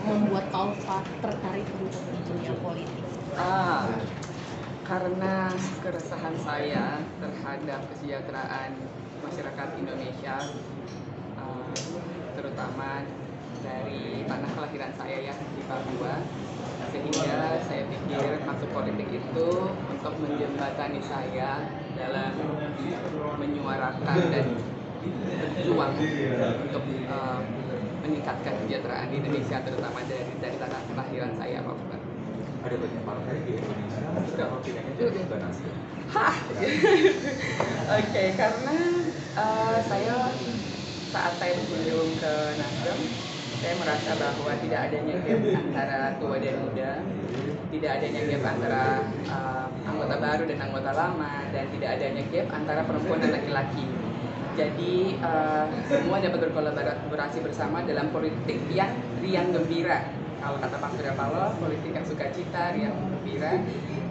membuat Taufa tertarik untuk dunia politik? Ah, karena keresahan saya terhadap kesejahteraan masyarakat Indonesia, ah, terutama dari tanah kelahiran saya ya di Papua, sehingga saya pikir masuk politik itu untuk menjembatani saya dalam menyuarakan dan berjuang untuk meningkatkan kesejahteraan di Indonesia, terutama dari tanah kelahiran saya, Pak Ustaz. Ada banyak partai di Indonesia, kenapa pilihannya jadi ke Nasdem? Oke, karena saya saat saya berkunjung ke Nasdem, saya merasa bahwa tidak adanya gap antara tua dan muda, tidak adanya gap antara anggota baru dan anggota lama, dan tidak adanya gap antara perempuan dan laki-laki. Jadi semua dapat berkolaborasi bersama dalam politik yang riang gembira. Kalau kata Pak Surya Paloh, politik yang sukacita, riang gembira,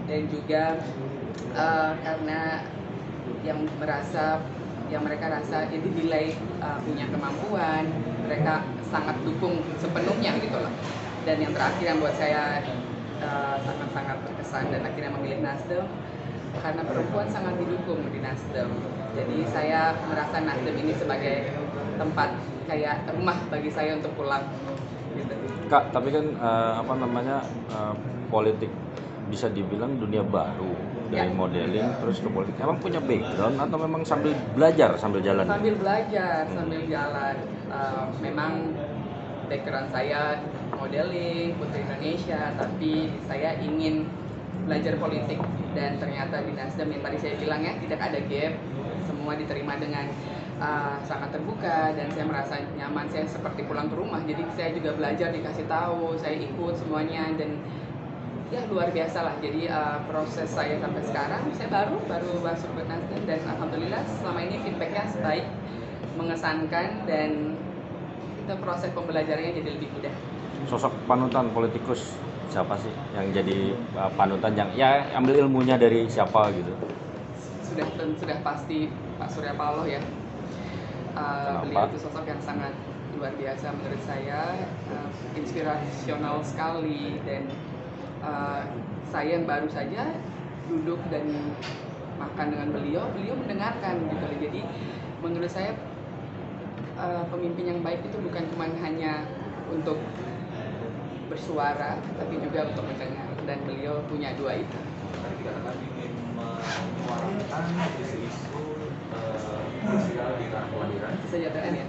dan juga karena yang mereka rasa jadi dinilai punya kemampuan, mereka sangat dukung sepenuhnya gitu loh. Dan yang terakhir yang buat saya sangat-sangat berkesan dan akhirnya memilih Nasdem, karena perempuan sangat didukung di Nasdem. Jadi saya merasa Nasdem ini sebagai tempat kayak rumah bagi saya untuk pulang gitu. Kak, tapi kan politik bisa dibilang dunia baru, dari modeling terus ke politik. Emang punya background atau memang sambil belajar sambil jalan? Sambil belajar, sambil jalan. Memang background saya modeling, Putri Indonesia, tapi saya ingin belajar politik, dan ternyata di Nasdem yang tadi saya bilang ya, tidak ada gap, semua diterima dengan sangat terbuka, dan saya merasa nyaman, saya seperti pulang ke rumah. Jadi saya juga belajar, dikasih tahu, saya ikut semuanya, dan ya luar biasa lah. Jadi proses saya sampai sekarang, saya baru masuk ke Nasdem, dan alhamdulillah selama ini feedbacknya baik, mengesankan, dan itu proses pembelajarannya jadi lebih mudah. Sosok panutan politikus siapa sih yang jadi panutan, yang ya ambil ilmunya dari siapa gitu? Sudah pasti Pak Surya Paloh ya. Beliau itu sosok yang sangat luar biasa menurut saya, inspirasional sekali, dan saya yang baru saja duduk dan makan dengan beliau mendengarkan gitu. Jadi menurut saya pemimpin yang baik itu bukan cuma hanya untuk bersuara, tapi juga untuk mendengar, dan beliau punya dua itu. Tadi dikatakan ingin menyuarakan isu-isu sosial di tanah kelahiran. Kesejahteraan ya.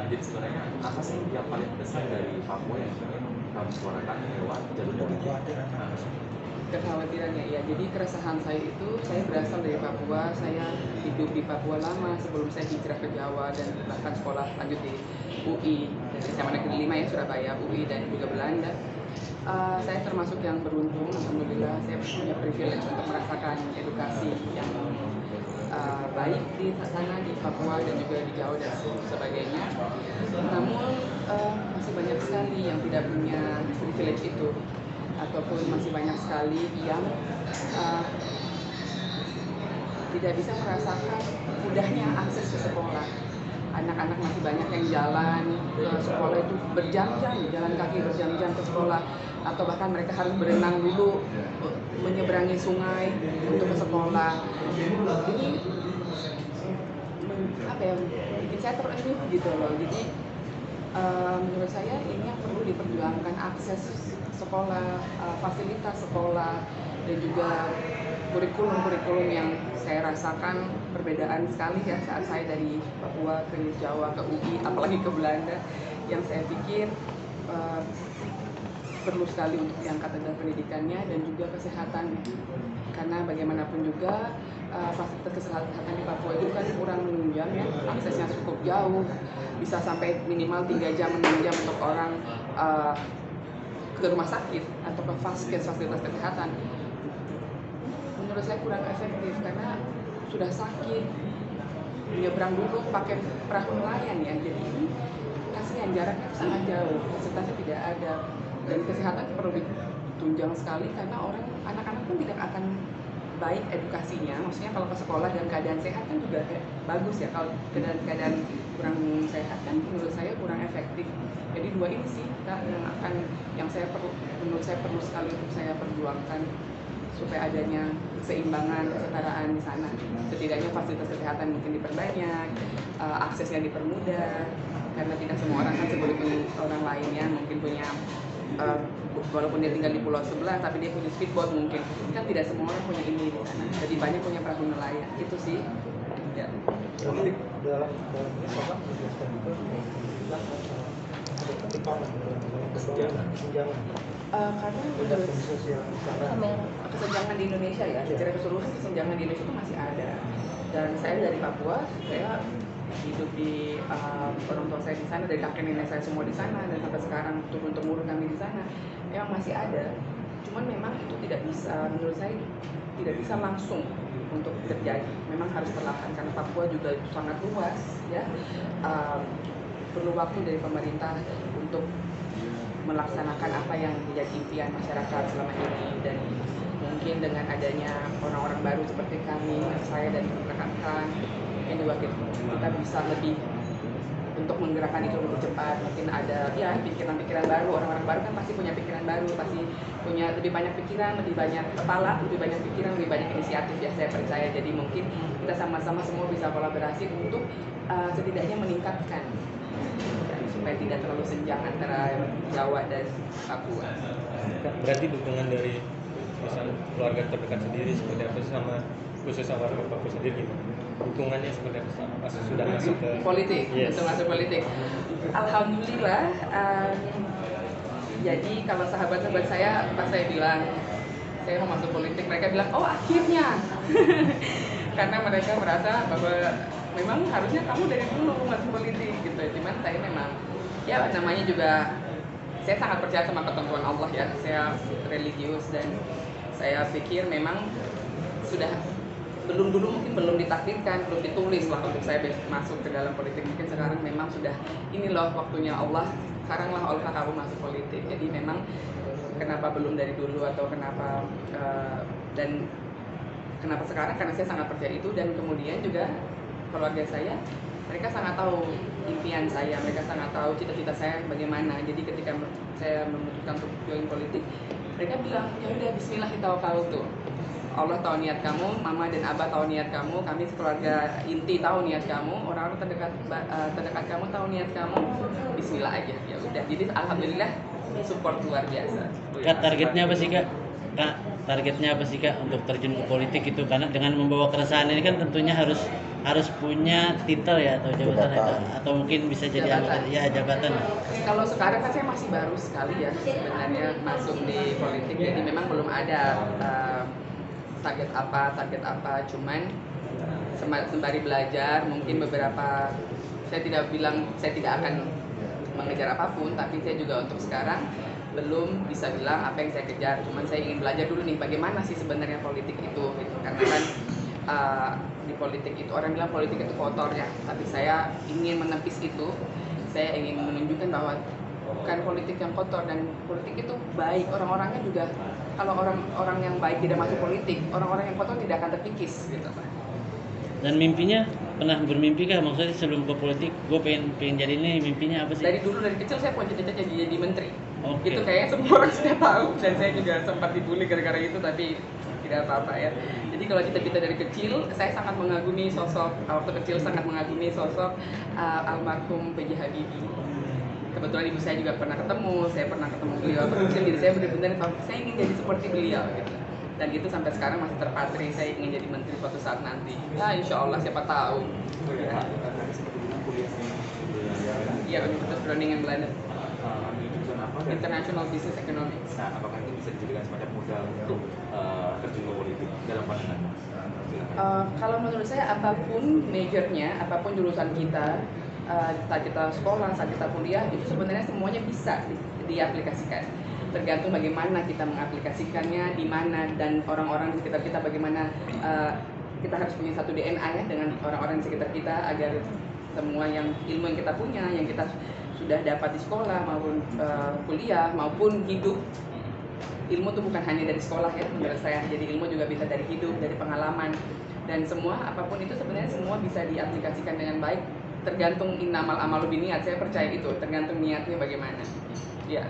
Jadi sebenarnya apa sih yang paling besar dari Papua yang ingin kamu suarakan lewat jalur politik? Kekhawatirannya ya, jadi keresahan saya itu, saya berasal dari Papua, saya hidup di Papua lama sebelum saya hijrah ke Jawa, dan bahkan sekolah lanjut di UI, dan SMA Negeri 5 ya, Surabaya, UI, dan juga Belanda. Saya termasuk yang beruntung, alhamdulillah saya punya privilege untuk merasakan edukasi yang baik di sana, di Papua dan juga di Jawa dan sebagainya. Namun masih banyak sekali yang tidak punya privilege itu, ataupun masih banyak sekali yang tidak bisa merasakan mudahnya akses ke sekolah. Anak-anak masih banyak yang jalan ke sekolah itu berjam-jam, jalan kaki berjam-jam ke sekolah, atau bahkan mereka harus berenang dulu menyeberangi sungai untuk ke sekolah. Ini apa ya, bikin saya terenyuh gitu loh. Jadi menurut saya ini yang perlu diperjuangkan, akses sekolah, fasilitas sekolah, dan juga kurikulum yang saya rasakan perbedaan sekali ya saat saya dari Papua ke Jawa ke UI, apalagi ke Belanda, yang saya pikir perlu sekali untuk diangkat adalah pendidikannya dan juga kesehatan, karena bagaimanapun juga fasilitas kesehatan di Papua itu kan kurang menunjang ya, aksesnya cukup jauh, bisa sampai minimal 3 jam 6 jam untuk orang ke rumah sakit atau ke fasilitas kesehatan. Menurut saya kurang efektif, karena sudah sakit menyeberang dulu pakai perahu nelayan ya, jadi ini kasihan, jaraknya sangat jauh, fasilitasnya tidak ada, dan kesehatan perlu ditunjang sekali, karena anak-anak pun tidak akan baik edukasinya, maksudnya kalau ke sekolah dalam keadaan sehat kan juga bagus ya. Kalau keadaan kurang sehat kan menurut saya kurang efektif. Jadi dua ini sih Kak, yang menurut saya perlu sekali untuk saya perjuangkan supaya adanya keseimbangan, kesetaraan di sana. Setidaknya fasilitas kesehatan mungkin diperbanyak, aksesnya dipermudah, karena tidak semua orang kan seperti orang lainnya mungkin punya walaupun dia tinggal di pulau sebelah tapi dia punya speedboat mungkin, kan tidak semua orang punya ini di sana. Jadi banyak punya perahu nelayan, itu sih. Ya. Jadi dalam apa menjelaskan itu bilang ada ketimpangan kesenjangan Karena menurut sosial karena kesenjangan di Indonesia ya, secara keseluruhan kesenjangan di Indonesia itu masih ada. Dan saya dari Papua, saya hidup di orang tua saya di sana, dari kakek nenek saya semua di sana, dan sampai sekarang turun temurun kami di sana, memang masih ada. Cuman memang itu tidak bisa, menurut saya tidak bisa langsung untuk terjadi. Memang harus perlahan karena Papua juga sangat luas, ya. Perlu waktu dari pemerintah untuk melaksanakan apa yang menjadi impian masyarakat selama ini, dan mungkin dengan adanya orang-orang baru seperti kami, saya dan rekan-rekan, mungkin juga kita bisa lebih untuk menggerakkan itu lebih cepat. Mungkin ada ya pikiran-pikiran baru, orang-orang baru kan pasti punya pikiran baru, pasti punya lebih banyak pikiran, lebih banyak kepala, lebih banyak pikiran, lebih banyak inisiatif ya, saya percaya. Jadi mungkin kita sama-sama semua bisa kolaborasi untuk setidaknya meningkatkan supaya tidak terlalu senjang antara Jawa dan Papua. Berarti dukungan dari misalnya keluarga terdekat sendiri seperti apa sama khususnya warga Papua sendiri gimana? Dukungannya seperti apa pas sudah masuk ke politik? Yes. Untuk masuk politik. Alhamdulillah. Jadi kalau sahabat-sahabat saya pas saya bilang saya mau masuk politik, mereka bilang oh akhirnya. Karena mereka merasa bahwa memang harusnya kamu dari dulu masuk politik gitu. Cuman saya memang ya namanya juga saya sangat percaya sama ketentuan Allah ya. Saya religius dan saya pikir memang sudah mungkin belum ditakdirkan, belum ditulis lah untuk saya masuk ke dalam politik. Mungkin sekarang memang sudah ini loh waktunya Allah. Sekarang lah Allah kamu masuk politik. Jadi memang kenapa belum dari dulu atau kenapa dan kenapa sekarang, karena saya sangat percaya itu. Dan kemudian juga keluarga saya, mereka sangat tahu impian saya, mereka sangat tahu cita-cita saya bagaimana. Jadi ketika saya memutuskan untuk join politik, mereka bilang ya udah Bismillah kita tuh. Allah tahu niat kamu, Mama dan Abah tahu niat kamu, kami sekeluarga inti tahu niat kamu, orang-orang terdekat kamu tahu niat kamu, Bismillah aja. Ya udah. Jadi alhamdulillah support luar biasa. Kak, targetnya apa sih Kak? Kak, targetnya apa sih Kak untuk terjun ke politik itu? Karena dengan membawa keresahan ini kan tentunya harus punya titel ya atau jabatan. Atau mungkin bisa jadi Jabatan. jabatan. Kalau sekarang kan saya masih baru sekali ya sebenarnya masuk di politik, jadi memang belum ada target apa, cuman sembari belajar mungkin beberapa, saya tidak bilang saya tidak akan mengejar apapun, tapi saya juga untuk sekarang belum bisa bilang apa yang saya kejar, cuman saya ingin belajar dulu nih bagaimana sih sebenarnya politik itu gitu. Karena kan di politik itu orang bilang politik itu kotor ya, tapi saya ingin menepis itu. Saya ingin menunjukkan bahwa bukan politik yang kotor, dan politik itu baik, orang-orangnya juga. Kalau orang yang baik tidak masuk politik, orang-orang yang kotor tidak akan terkikis gitu Pak. Dan mimpinya, pernah bermimpi kah? Maksudnya sebelum ke politik, gue pengen jadi ini, mimpinya apa sih? Dari kecil saya punya cita-cita jadi menteri. Oke. Itu kayaknya semua orang sudah tahu, dan saya juga sempat dibully gara-gara itu, tapi tidak apa-apa ya. Jadi kalau cita-cita dari kecil, saya sangat mengagumi sosok, waktu kecil sangat mengagumi sosok almarhum B.J. Habibie. Kebetulan ibu saya juga pernah ketemu, saya pernah ketemu beliau waktu kecil, jadi saya benar-benar saya ingin jadi seperti beliau gitu. Dan itu sampai sekarang masih terpatri, saya ingin jadi menteri suatu saat nanti. Ya insya Allah, siapa tahu. Iya, Universitas Groningen Belanda. International Business Economics. Nah, apakah ini bisa dijadikan semacam modal untuk terjun ke politik dalam pandangan Mas? Kalau menurut saya apapun majornya, apapun jurusan kita, saat kita sekolah, saat kita kuliah, itu sebenarnya semuanya bisa diaplikasikan. Tergantung bagaimana kita mengaplikasikannya, di mana, dan orang-orang di sekitar kita bagaimana. Kita harus punya satu DNA ya dengan orang-orang di sekitar kita, agar semua ilmu yang kita punya, yang kita sudah dapat di sekolah maupun kuliah maupun hidup, ilmu tuh bukan hanya dari sekolah ya menurut saya. Jadi ilmu juga bisa dari hidup, dari pengalaman, dan semua apapun itu sebenarnya semua bisa diaplikasikan dengan baik. Tergantung innamal amalu biniat, saya percaya itu. Tergantung niatnya bagaimana. Ya.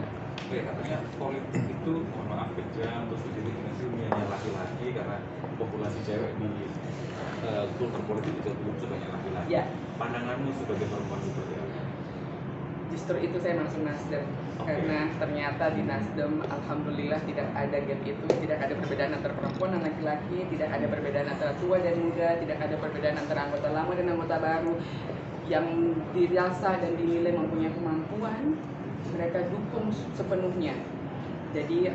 Oke, katanya politik itu, mohon maaf kejam, terus diskriminasi dunia laki-laki karena populasi cewek di kultur politik itu belum sebanyak laki-laki. Ya. Pandanganmu sebagai perempuan seperti apa? Justru itu saya masuk Nasdem karena ternyata di Nasdem alhamdulillah tidak ada gap itu, tidak ada perbedaan antara perempuan dan laki-laki, tidak ada perbedaan antara tua dan muda, tidak ada perbedaan antara anggota lama dan anggota baru. Yang dirasa dan dinilai mempunyai kemampuan, mereka dukung sepenuhnya. Jadi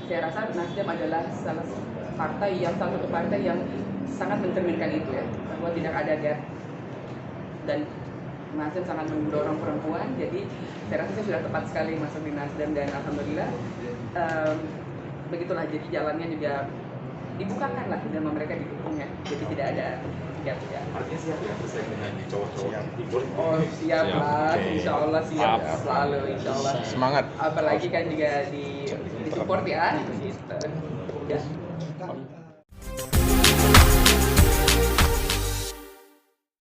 saya rasa Nasdem adalah salah satu partai yang sangat mencerminkan itu ya, bahwa tidak ada gap, dan Nasdem sangat mendorong perempuan. Jadi saya rasa saya sudah tepat sekali masuk di Nasdem, dan alhamdulillah begitulah, jadi jalannya juga dibukakan lah dan mereka didukungnya, jadi tidak ada gap ya. Artinya siap ya bersaing dengan cowok-cowok timur? Oh siap lah, Oke. insya Allah siap, selalu insya Allah. Semangat. Apalagi kan juga di support ya, gitu. Ya.